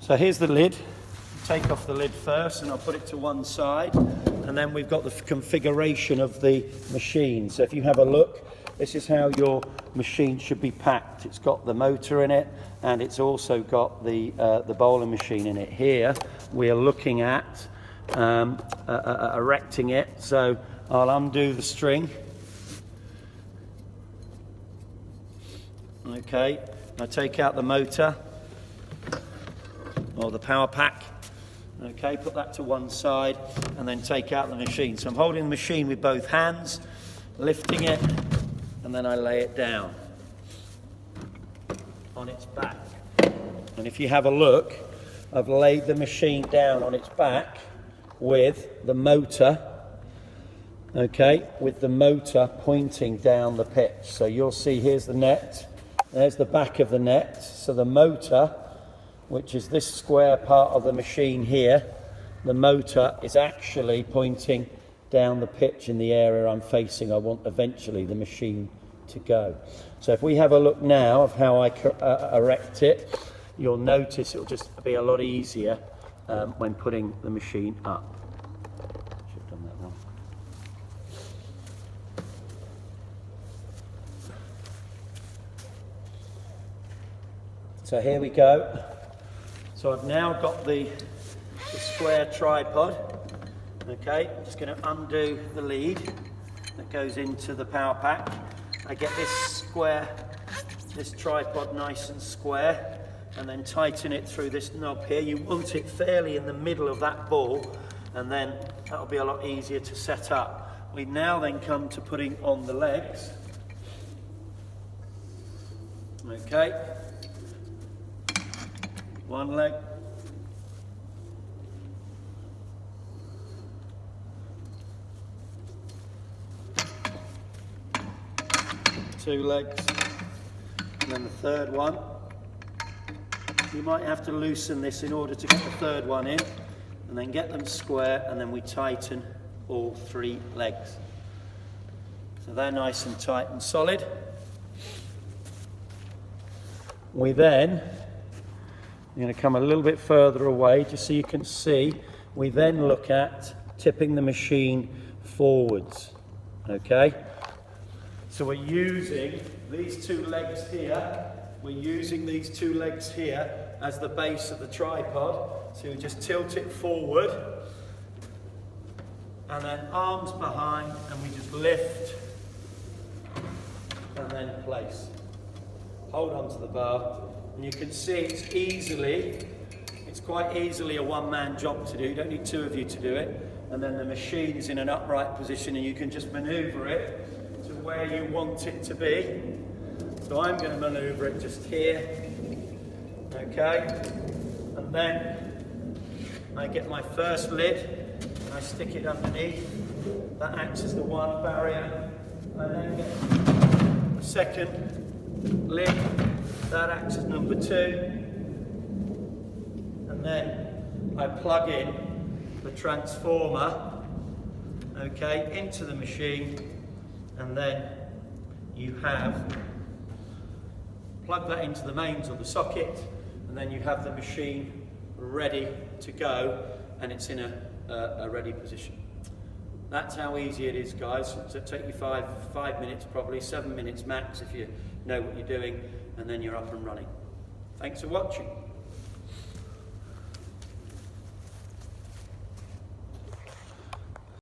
So here's the lid. Take off the lid first and I'll put it to one side, and then we've got the configuration of the machine. So if you have a look, this is how your machine should be packed. It's got the motor in it, and it's also got the bowling machine in it. Here we are looking at erecting it. So I'll undo the string. Okay, I take out the motor or the power pack. Okay, put that to one side and then take out the machine. So I'm holding the machine with both hands, lifting it, and then I lay it down on its back. And if you have a look, I've laid the machine down on its back with the motor, okay, with the motor pointing down the pitch. So you'll see here's the net, there's the back of the net. So the motor, which is this square part of the machine here, the motor is actually pointing down the pitch in the area I'm facing. I want eventually the machine to go. So if we have a look now of how I erect it, you'll notice it'll just be a lot easier when putting the machine up. Should have done that wrong. So here we go. So I've now got the square tripod. Okay, I'm just going to undo the lead that goes into the power pack. I get this tripod nice and square, and then tighten it through this knob here. You want it fairly in the middle of that ball, and then that'll be a lot easier to set up. We now then come to putting on the legs. Okay. One leg, two legs, and then the third one. You might have to loosen this in order to get the third one in, and then get them square, and then we tighten all three legs. So they're nice and tight and solid. We then, I'm going to come a little bit further away just so you can see. We then look at tipping the machine forwards. Okay? So we're using these two legs here. We're using these two legs here as the base of the tripod. So we just tilt it forward, and then arms behind, and we just lift and then place. Hold on to the bar. And you can see it's quite easily a one-man job to do. You don't need two of you to do it. And then the machine is in an upright position, and you can just maneuver it to where you want it to be. So I'm going to maneuver it just here. Okay. And then I get my first lid, and I stick it underneath. That acts as the one barrier. I then get the second lid. That acts as number two, and then I plug in the transformer, okay, into the machine, and then you have plug that into the mains or the socket, and then you have the machine ready to go, and it's in a ready position. That's how easy it is, guys. So it'll take you five minutes, probably 7 minutes max if you know what you're doing, and then you're up and running. Thanks for watching.